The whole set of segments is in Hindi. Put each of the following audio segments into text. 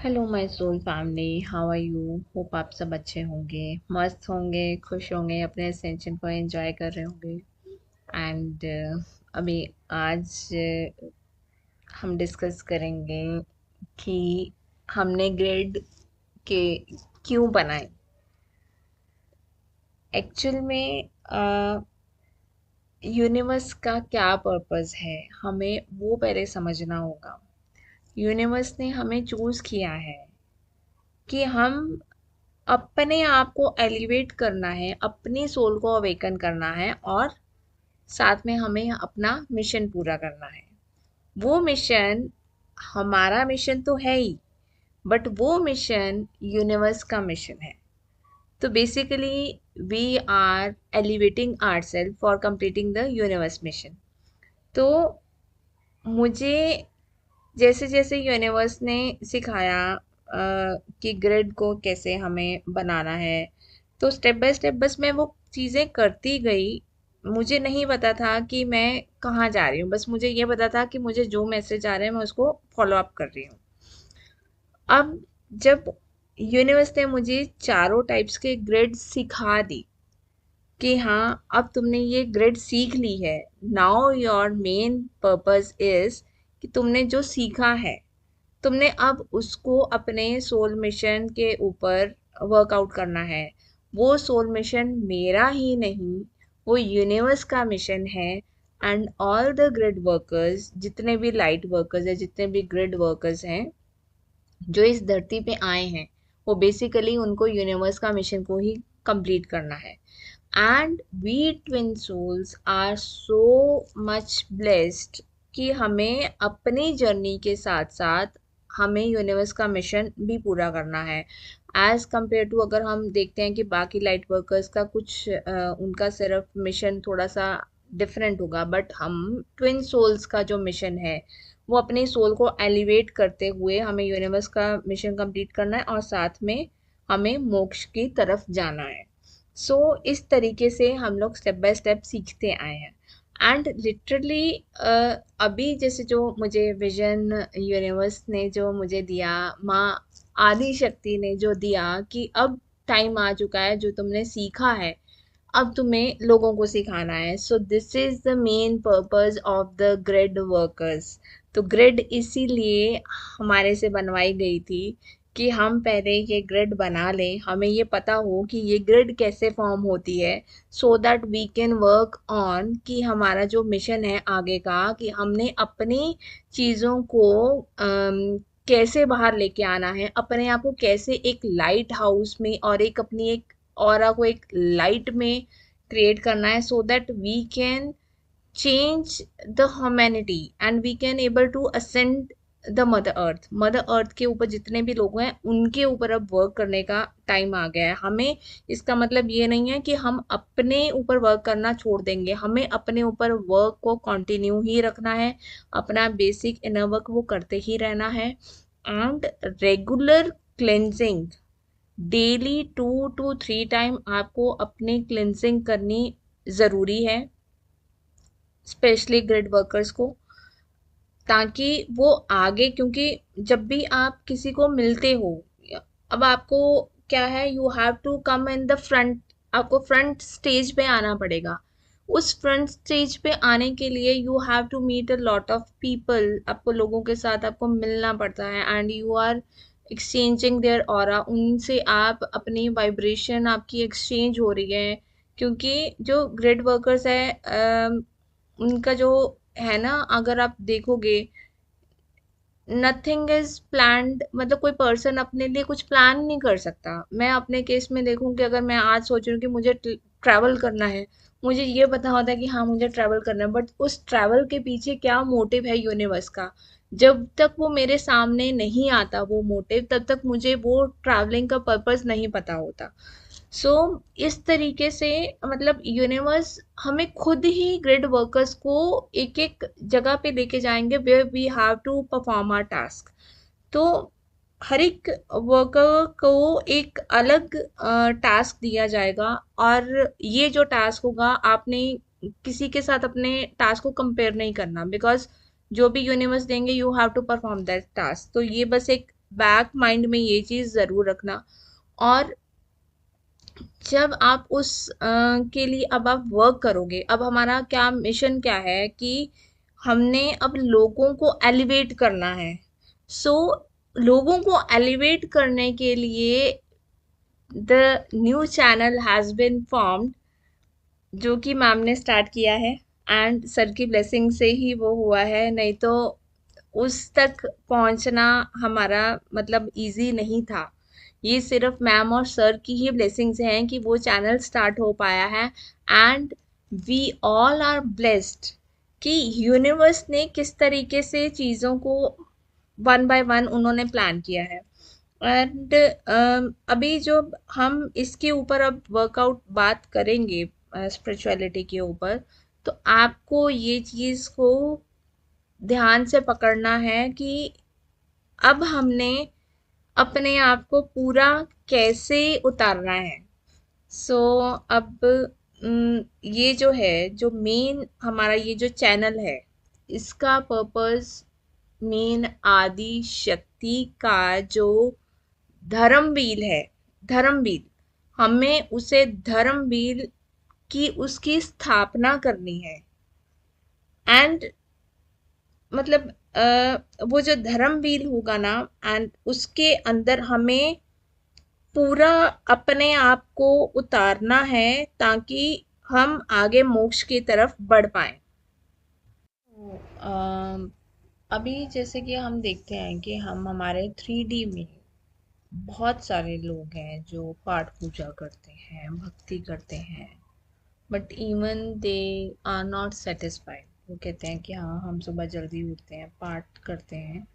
Hello my soul family, how are you? Hope आप सब अच्छे होंगे, मस्त होंगे, खुश होंगे, अपने एसेंशन को एंजॉय कर रहे होंगे। एंड अभी आज हम डिस्कस करेंगे कि हमने ग्रेड के क्यों बनाए। एक्चुअल में यूनिवर्स का क्या पर्पस है, हमें वो पहले समझना होगा। यूनिवर्स ने हमें चूज किया है कि हम अपने आप को एलिवेट करना है, अपनी सोल को अवेकन करना है और साथ में हमें अपना मिशन पूरा करना है। वो मिशन हमारा मिशन तो है ही, बट वो मिशन यूनिवर्स का मिशन है। तो basically we are elevating ourself for completing the universe mission. तो मुझे जैसे जैसे यूनिवर्स ने सिखाया कि ग्रिड को कैसे हमें बनाना है, तो स्टेप बाय स्टेप बस मैं वो चीज़ें करती गई। मुझे नहीं पता था कि मैं कहाँ जा रही हूँ, बस मुझे ये पता था कि मुझे जो मैसेज आ रहा है मैं उसको फॉलो अप कर रही हूँ। अब जब यूनिवर्स ने मुझे चारों टाइप्स के ग्रिड सिखा दी कि हाँ अब तुमने ये ग्रिड सीख ली है, now your main purpose is कि तुमने जो सीखा है तुमने अब उसको अपने सोल मिशन के ऊपर वर्कआउट करना है। वो सोल मिशन मेरा ही नहीं, वो यूनिवर्स का मिशन है। And all the grid workers, जितने भी लाइट वर्कर्स हैं, जितने भी ग्रिड वर्कर्स हैं जो इस धरती पे आए हैं, वो बेसिकली उनको यूनिवर्स का मिशन को ही कंप्लीट करना है। And we twin souls are so much blessed कि हमें अपनी जर्नी के साथ साथ हमें यूनिवर्स का मिशन भी पूरा करना है। एज कंपेयर टू अगर हम देखते हैं कि बाकी लाइट वर्कर्स का कुछ उनका सिर्फ मिशन थोड़ा सा डिफरेंट होगा, बट हम ट्विन सोल्स का जो मिशन है वो अपनी सोल को एलिवेट करते हुए हमें यूनिवर्स का मिशन कंप्लीट करना है और साथ में हमें मोक्ष की तरफ जाना है। सो इस तरीके से हम लोग स्टेप बाय स्टेप सीखते आए हैं। एंड लिटरली अभी जैसे जो मुझे विजन यूनिवर्स ने जो मुझे दिया, माँ आदि शक्ति ने जो दिया कि अब टाइम आ चुका है, जो तुमने सीखा है अब तुम्हें लोगों को सिखाना है। सो this is the main purpose of the grid workers. तो ग्रिड इसीलिए हमारे से बनवाई गई थी कि हम पहले ये ग्रिड बना लें, हमें ये पता हो कि ये ग्रिड कैसे फॉर्म होती है, so that we can work on कि हमारा जो मिशन है आगे का, कि हमने अपनी चीज़ों को कैसे बाहर लेके आना है, अपने आप को कैसे एक लाइट हाउस में और एक अपनी एक ऑरा को एक लाइट में क्रिएट करना है, so that we can change the humanity and we can able to ascend the mother earth के ऊपर जितने भी लोग हैं उनके ऊपर अब वर्क करने का टाइम आ गया है हमें। इसका मतलब ये नहीं है कि हम अपने ऊपर वर्क करना छोड़ देंगे, हमें अपने ऊपर वर्क को कंटिन्यू ही रखना है, अपना बेसिक इनर वर्क वो करते ही रहना है। And regular cleansing, daily 2 to 3 time आपको अपनी क्लेंजिंग करनी ज़रूरी है, स्पेशली ग्रिड वर्कर्स को, ताकि वो आगे, क्योंकि जब भी आप किसी को मिलते हो, अब आपको क्या है, you have to come in the front, आपको फ्रंट स्टेज पे आना पड़ेगा। उस फ्रंट स्टेज पे आने के लिए you have to meet a lot of people, आपको लोगों के साथ आपको मिलना पड़ता है and you are exchanging their aura, उनसे आप अपनी वाइब्रेशन आपकी एक्सचेंज हो रही है। क्योंकि जो ग्रिड वर्कर्स है उनका जो है ना, अगर आप देखोगे नथिंग इज प्लान्ड, मतलब कोई पर्सन अपने लिए कुछ प्लान नहीं कर सकता। मैं अपने केस में देखूं कि अगर मैं आज सोच रही हूँ कि मुझे ट्रैवल करना है, मुझे ये पता होता है कि हाँ मुझे ट्रैवल करना है, बट उस ट्रैवल के पीछे क्या मोटिव है यूनिवर्स का, जब तक वो मेरे सामने नहीं आता वो मोटिव, तब तक मुझे वो ट्रैवलिंग का पर्पस नहीं पता होता। सो इस तरीके से मतलब यूनिवर्स हमें खुद ही ग्रिड वर्कर्स को एक एक जगह पे लेके जाएंगे where we have to perform our task. तो हर एक वर्कर को एक अलग टास्क दिया जाएगा, और ये जो टास्क होगा आपने किसी के साथ अपने टास्क को कंपेयर नहीं करना, बिकॉज जो भी यूनिवर्स देंगे you have to perform that task. तो ये बस एक बैक माइंड में ये चीज जरूर रखना। और जब आप उस के लिए अब आप वर्क करोगे, अब हमारा क्या मिशन क्या है कि हमने अब लोगों को एलिवेट करना है। सो लोगों को एलिवेट करने के लिए the new channel has been formed, जो कि मैम ने स्टार्ट किया है। एंड सर की ब्लेसिंग से ही वो हुआ है, नहीं तो उस तक पहुंचना हमारा मतलब इजी नहीं था। ये सिर्फ मैम और सर की ही ब्लेसिंग्स हैं कि वो चैनल स्टार्ट हो पाया है। And we all are blessed कि यूनिवर्स ने किस तरीके से चीज़ों को वन बाय वन उन्होंने प्लान किया है। एंड अभी जो हम इसके ऊपर अब वर्कआउट बात करेंगे स्पिरिचुअलिटी के ऊपर, तो आपको ये चीज़ को ध्यान से पकड़ना है कि अब हमने अपने आप को पूरा कैसे उतारना है। सो अब ये जो है, जो मेन हमारा ये जो चैनल है, इसका पर्पस मेन आदि शक्ति का जो धर्मवील है, धर्मवील, हमें उसे धर्मवील की उसकी स्थापना करनी है। एंड मतलब वो जो धर्मवील होगा ना, एंड उसके अंदर हमें पूरा अपने आप को उतारना है ताकि हम आगे मोक्ष की तरफ बढ़ पाए। तो, अभी जैसे कि हम देखते हैं कि हम हमारे 3D में बहुत सारे लोग हैं जो पाठ पूजा करते हैं, भक्ति करते हैं, but even they are not satisfied. वो कहते हैं कि हाँ, हम सुबह जल्दी उठते हैं, पाठ करते हैं,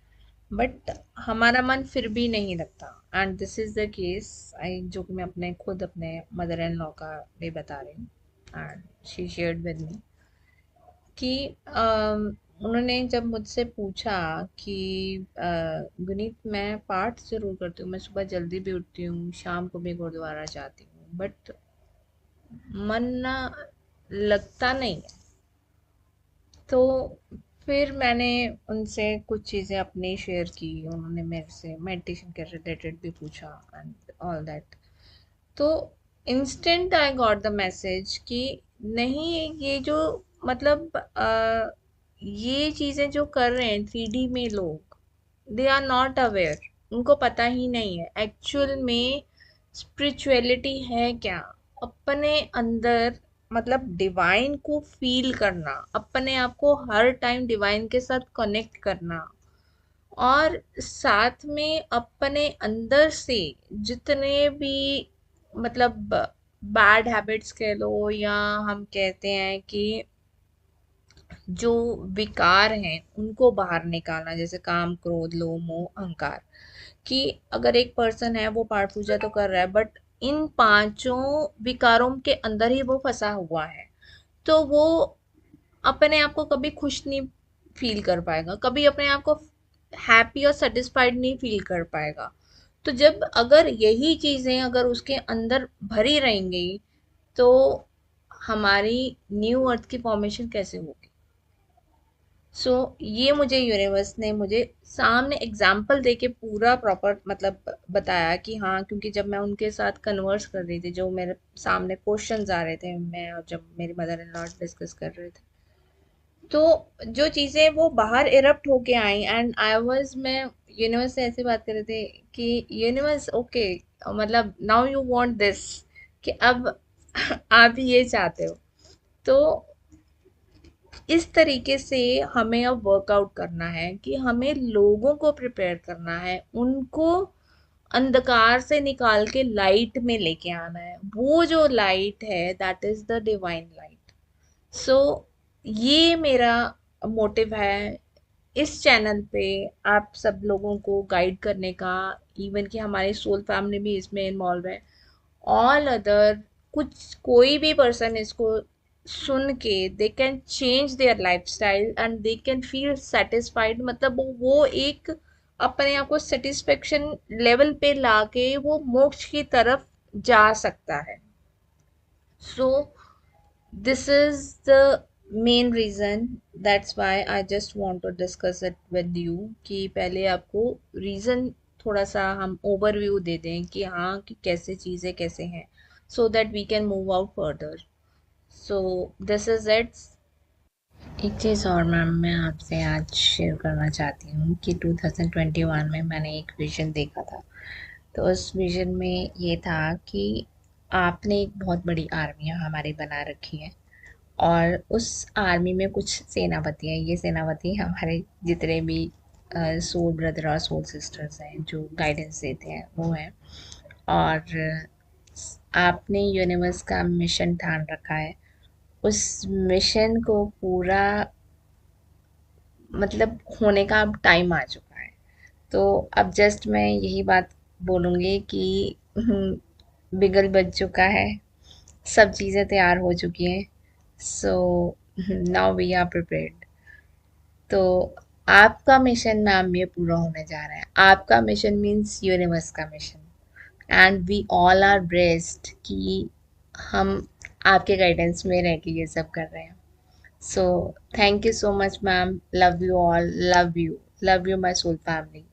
बट हमारा मन फिर भी नहीं लगता। And this is the case, I जो कि मैं अपने खुद अपने मदर इन लॉ का भी बता रही हूँ। And she shared with me कि उन्होंने जब मुझसे पूछा कि गुनीत, मैं पाठ जरूर करती हूँ, मैं सुबह जल्दी भी उठती हूँ, शाम को भी गुरुद्वारा जाती हूँ, बट मन ना लगता नहीं है। तो फिर मैंने उनसे कुछ चीज़ें अपनी शेयर की, उन्होंने मेरे से मेडिटेशन के रिलेटेड भी पूछा एंड ऑल दैट। तो instant I got the message कि नहीं, ये जो मतलब ये चीज़ें जो कर रहे हैं 3D में लोग, दे आर नॉट अवेयर, उनको पता ही नहीं है एक्चुअल में स्पिरिचुअलिटी है क्या। अपने अंदर मतलब डिवाइन को फील करना, अपने आप को हर टाइम डिवाइन के साथ कनेक्ट करना, और साथ में अपने अंदर से जितने भी मतलब बैड हैबिट्स कह लो, या हम कहते हैं कि जो विकार हैं उनको बाहर निकालना, जैसे काम, क्रोध, लोभ, मोह, अहंकार। कि अगर एक पर्सन है वो पाठ पूजा तो कर रहा है, बट इन पांचों विकारों के अंदर ही वो फंसा हुआ है, तो वो अपने आप को कभी खुश नहीं फील कर पाएगा, कभी अपने आप को हैप्पी और सेटिस्फाइड नहीं फील कर पाएगा। तो जब अगर यही चीजें अगर उसके अंदर भरी रहेंगी, तो हमारी न्यू अर्थ की फॉर्मेशन कैसे होगी। सो ये मुझे यूनिवर्स ने मुझे सामने एग्जाम्पल दे के पूरा प्रॉपर मतलब बताया कि हाँ, क्योंकि जब मैं उनके साथ कन्वर्स कर रही थी, जो मेरे सामने क्वेश्चंस आ रहे थे, मैं और जब मेरी मदर इन लॉ डिस्कस कर रहे थे, तो जो चीज़ें वो बाहर इरप्ट होके आई, एंड आई वाज, मैं यूनिवर्स से ऐसे बात कर रहे थे कि यूनिवर्स ओके, मतलब नाउ यू वांट दिस, कि अब आप ये चाहते हो। तो इस तरीके से हमें अब वर्कआउट करना है कि हमें लोगों को प्रिपेयर करना है, उनको अंधकार से निकाल के लाइट में लेके आना है। वो जो लाइट है, that is the divine light. So ये मेरा मोटिव है इस चैनल पे आप सब लोगों को गाइड करने का। इवन कि हमारी सोल फैमिली भी इसमें इन्वॉल्व है, ऑल अदर कुछ कोई भी पर्सन इसको सुन के they can change their lifestyle and they can feel satisfied. मतलब वो एक अपने आप को सेटिस्फेक्शन लेवल पे लाके वो मोक्ष की तरफ जा सकता है। सो this is the main reason, that's why I just want to discuss it with you कि पहले आपको रीज़न थोड़ा सा हम ओवरव्यू दे दें कि हाँ कि कैसे चीज़ें कैसे हैं, so that we can move out further. So this is it. एक चीज़ और मैम मैं आपसे आज शेयर करना चाहती हूँ कि 2021 में मैंने एक विज़न देखा था। तो उस विज़न में ये था कि आपने एक बहुत बड़ी आर्मी हमारी बना रखी है, और उस आर्मी में कुछ सेनापति हैं। ये सेनापति हमारे जितने भी सोल ब्रदर और सोल सिस्टर्स हैं जो गाइडेंस देते हैं वो हैं। और आपने यूनिवर्स का मिशन ठान रखा है। उस मिशन को पूरा मतलब होने का अब टाइम आ चुका है। तो अब जस्ट मैं यही बात बोलूँगी कि बिगल बज चुका है, सब चीज़ें तैयार हो चुकी हैं। So now we are prepared. तो आपका मिशन मैम ये पूरा होने जा रहा है। आपका मिशन मीन्स यूनिवर्स का mission, and we all are blessed कि हम आपके गाइडेंस में रह के ये सब कर रहे हैं। So thank you so much ma'am, love you all, love you, love you my soul family.